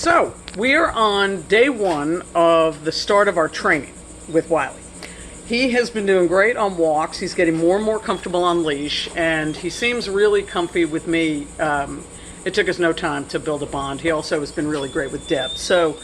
So, we are on day one of the start of our training with Wiley. He has been doing great on walks. He's getting more and more comfortable on leash, and he seems really comfy with me. It took us no time to build a bond. He also has been really great with Deb. So,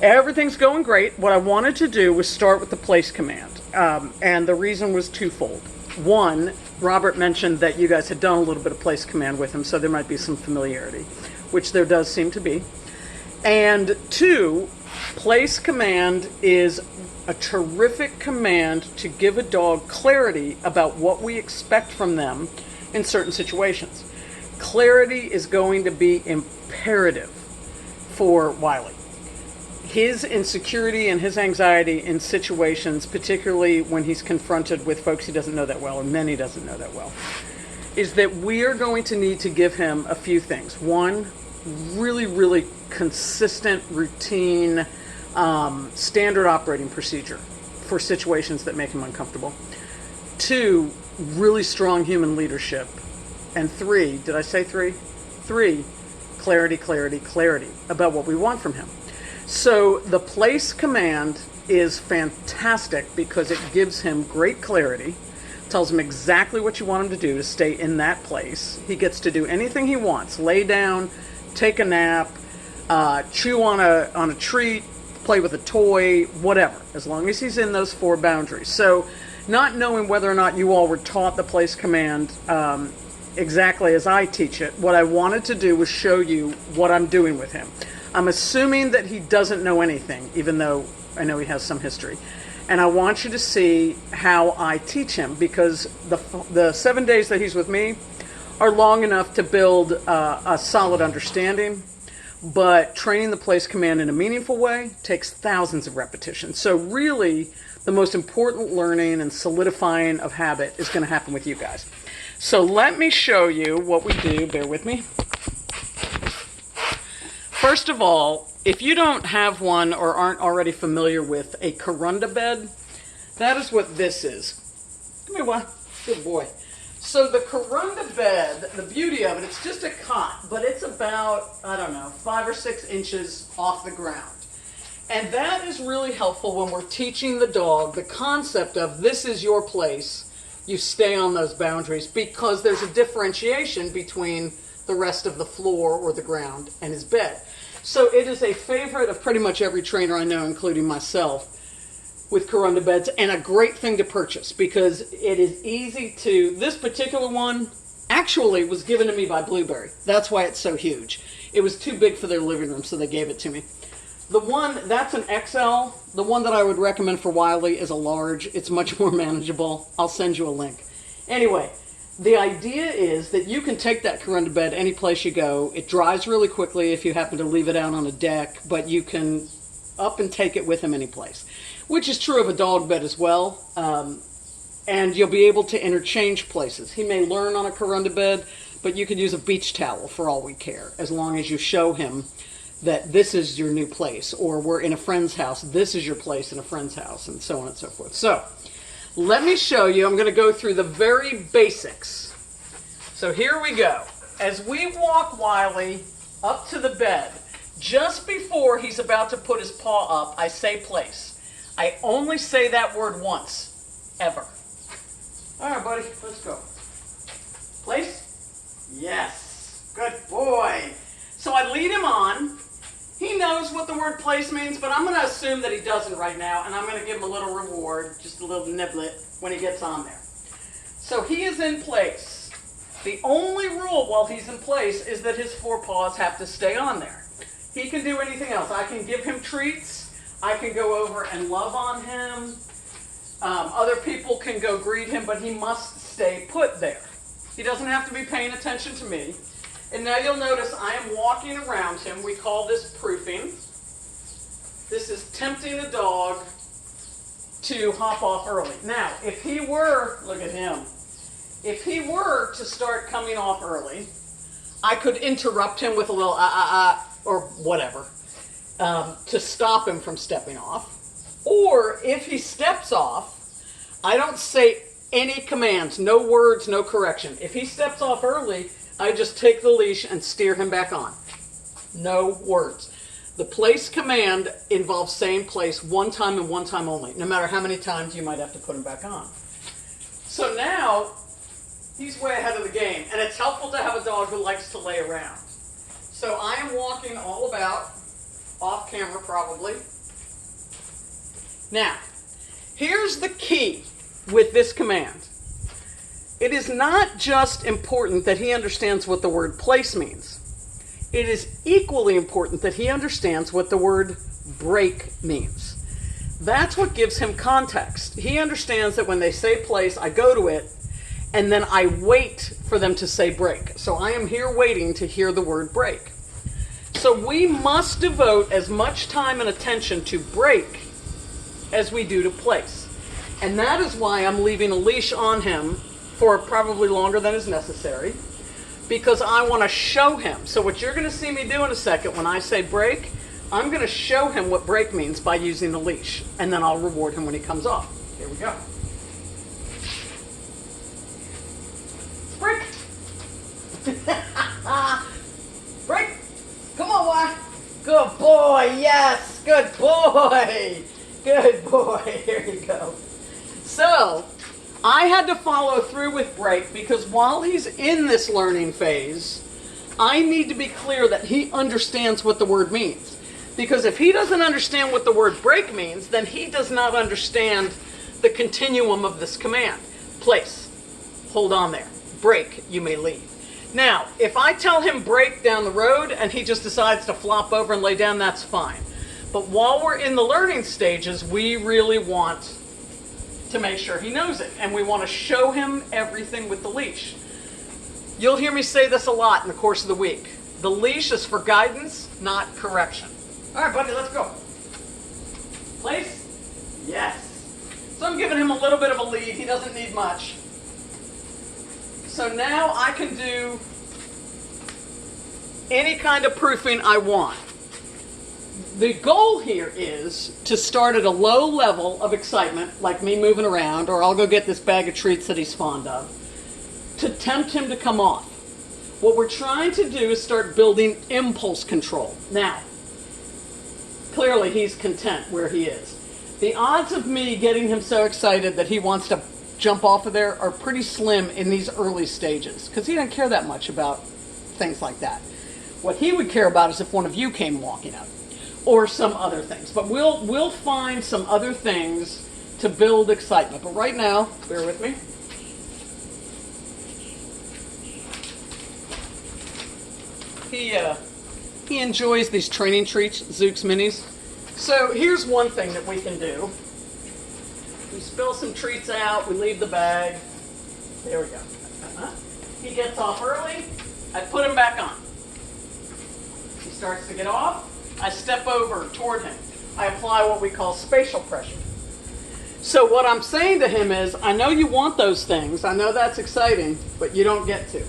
everything's going great. What I wanted to do was start with the place command, and the reason was twofold. One, Robert mentioned that you guys had done a little bit of place command with him, so there might be some familiarity, which there does seem to be. And two, place command is a terrific command to give a dog clarity about what we expect from them in certain situations. Clarity is going to be imperative for Wiley. His insecurity and his anxiety in situations, particularly when he's confronted with folks he doesn't know that well, or men he doesn't know that well, is that we are going to need to give him a few things. One, really consistent, routine, standard operating procedure for situations that make him uncomfortable. Two, really strong human leadership. And three, did I say three? Three, clarity about what we want from him. So the place command is fantastic because it gives him great clarity, tells him exactly what you want him to do to stay in that place. He gets to do anything he wants, lay down, take a nap, chew on a treat, play with a toy, whatever, as long as he's in those four boundaries. So not knowing whether or not you all were taught the place command exactly as I teach it, what I wanted to do was show you what I'm doing with him. I'm assuming that he doesn't know anything, even though I know he has some history. And I want you to see how I teach him, because the 7 days that he's with me are long enough to build a solid understanding, but training the place command in a meaningful way takes thousands of repetitions. So really, the most important learning and solidifying of habit is going to happen with you guys. So let me show you what we do. Bear with me. First of all, if you don't have one or aren't already familiar with a Corunda bed, that is what this is. Come here, what? Good boy. So the Corunda bed, the beauty of it, it's just a cot, but it's about, 5 or 6 inches off the ground. And that is really helpful when we're teaching the dog the concept of this is your place, you stay on those boundaries, because there's a differentiation between the rest of the floor or the ground and his bed. So it is a favorite of pretty much every trainer I know, including myself, with Corunda beds, and a great thing to purchase because it is easy to. This particular one actually was given to me by Blueberry. That's why it's so huge. It was too big for their living room, so they gave it to me. The one, that's an XL. The one that I would recommend for Wiley is a large. It's much more manageable. I'll send you a link. Anyway, the idea is that you can take that Corunda bed any place you go. It dries really quickly if you happen to leave it out on a deck, but you can up and take it with him any place, which is true of a dog bed as well. And you'll be able to interchange places. He may learn on a Corunda bed, but you could use a beach towel for all we care, as long as you show him that this is your new place, or we're in a friend's house, this is your place in a friend's house, and so on and so forth. So let me show you. I'm going to go through the very basics. So here we go. As we walk Wiley up to the bed, just before he's about to put his paw up, I say place. I only say that word once, ever. All right, buddy, let's go. Place? Yes. Good boy. So I lead him on. He knows what the word place means, but I'm going to assume that he doesn't right now, and I'm going to give him a little reward, just a little niblet, when he gets on there. So he is in place. The only rule while he's in place is that his forepaws have to stay on there. He can do anything else. I can give him treats. I can go over and love on him. Other people can go greet him, but he must stay put there. He doesn't have to be paying attention to me. And now you'll notice I am walking around him. We call this proofing. This is tempting a dog to hop off early. Now, if he were, look at him, if he were to start coming off early, I could interrupt him with a little or whatever, to stop him from stepping off. Or if he steps off, I don't say any commands, no words, no correction. If he steps off early, I just take the leash and steer him back on. No words. The place command involves saying place one time and one time only, no matter how many times you might have to put him back on. So now, he's way ahead of the game, and it's helpful to have a dog who likes to lay around. So I am walking all about, off camera probably. Now, here's the key with this command. It is not just important that he understands what the word place means. It is equally important that he understands what the word break means. That's what gives him context. He understands that when they say place, I go to it, and then I wait for them to say break. So I am here waiting to hear the word break. So we must devote as much time and attention to break as we do to place. And that is why I'm leaving a leash on him for probably longer than is necessary, because I want to show him. So what you're going to see me do in a second when I say break, I'm going to show him what break means by using the leash, and then I'll reward him when he comes off. Here we go. Break! Break! Come on, boy! Good boy, yes! Good boy! Good boy, here you go. So, I had to follow through with break because while he's in this learning phase, I need to be clear that he understands what the word means. Because if he doesn't understand what the word break means, then he does not understand the continuum of this command. Place, hold on there. Break, you may leave. Now, if I tell him break down the road and he just decides to flop over and lay down, that's fine. But while we're in the learning stages, we really want to make sure he knows it. And we want to show him everything with the leash. You'll hear me say this a lot in the course of the week. The leash is for guidance, not correction. All right, buddy, let's go. Place? Yes. So I'm giving him a little bit of a lead. He doesn't need much. So now I can do any kind of proofing I want. The goal here is to start at a low level of excitement, like me moving around, or I'll go get this bag of treats that he's fond of, to tempt him to come off. What we're trying to do is start building impulse control. Now, clearly he's content where he is. The odds of me getting him so excited that he wants to jump off of there are pretty slim in these early stages, because he doesn't care that much about things like that. What he would care about is if one of you came walking up, or some other things. But we'll find some other things to build excitement. But right now, bear with me. He enjoys these training treats, Zook's Minis. So here's one thing that we can do. We spill some treats out, we leave the bag. There we go. He gets off early, I put him back on. He starts to get off, I step over toward him. I apply what we call spatial pressure. So what I'm saying to him is, I know you want those things, I know that's exciting, but you don't get to.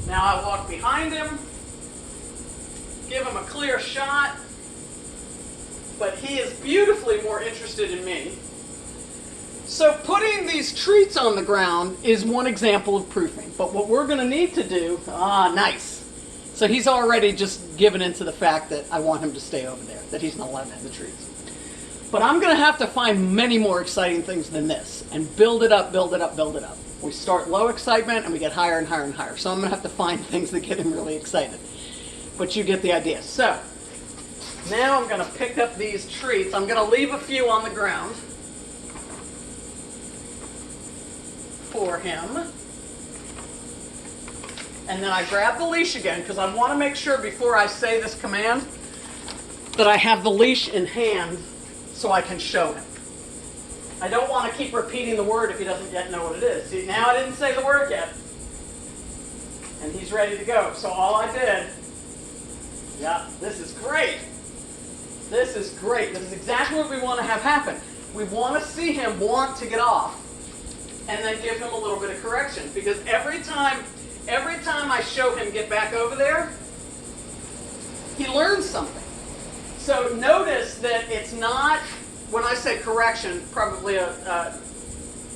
Now I walk behind him, give him a clear shot, but he is beautifully more interested in me. So putting these treats on the ground is one example of proofing. But what we're going to need to do, nice. So he's already just given into the fact that I want him to stay over there, that he's not allowed to have the treats. But I'm going to have to find many more exciting things than this and build it up, build it up, build it up. We start low excitement and we get higher and higher and higher. So I'm going to have to find things that get him really excited. But you get the idea. So now I'm going to pick up these treats. I'm going to leave a few on the ground for him. And then I grab the leash again because I want to make sure before I say this command that I have the leash in hand so I can show him. I don't want to keep repeating the word if he doesn't yet know what it is. See, now I didn't say the word yet. And he's ready to go. So all I did, this is great. This is great. This is exactly what we want to have happen. We want to see him want to get off and then give him a little bit of correction. Because every time I show him get back over there, he learns something. So notice that it's not, when I say correction, probably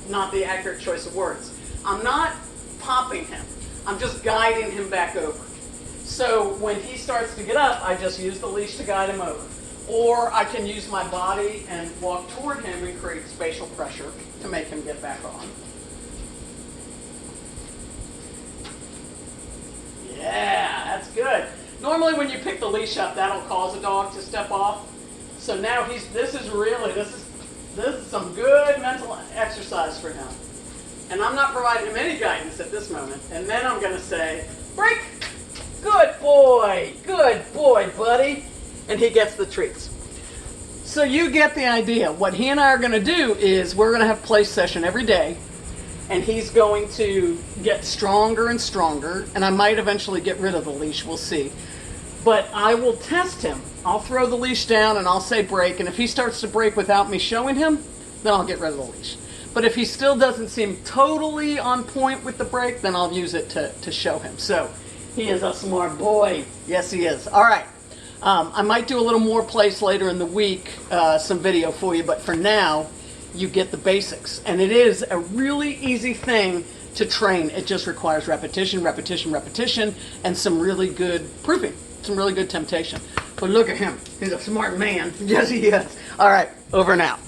not the accurate choice of words. I'm not popping him. I'm just guiding him back over. So when he starts to get up, I just use the leash to guide him over. Or I can use my body and walk toward him and create spatial pressure to make him get back on. Yeah, that's good. Normally when you pick the leash up, that'll cause a dog to step off. So now this is some good mental exercise for him. And I'm not providing him any guidance at this moment. And then I'm going to say, break. Good boy, buddy. And he gets the treats. So you get the idea. What he and I are going to do is we're going to have play session every day. And he's going to get stronger and stronger. And I might eventually get rid of the leash. We'll see. But I will test him. I'll throw the leash down and I'll say break. And if he starts to break without me showing him, then I'll get rid of the leash. But if he still doesn't seem totally on point with the break, then I'll use it to show him. So he is a smart boy. Yes, he is. All right. I might do a little more plays later in the week, some video for you. But for now, you get the basics. And it is a really easy thing to train. It just requires repetition, repetition, repetition, and some really good proving, some really good temptation. But look at him. He's a smart man. Yes, he is. All right. Over and out.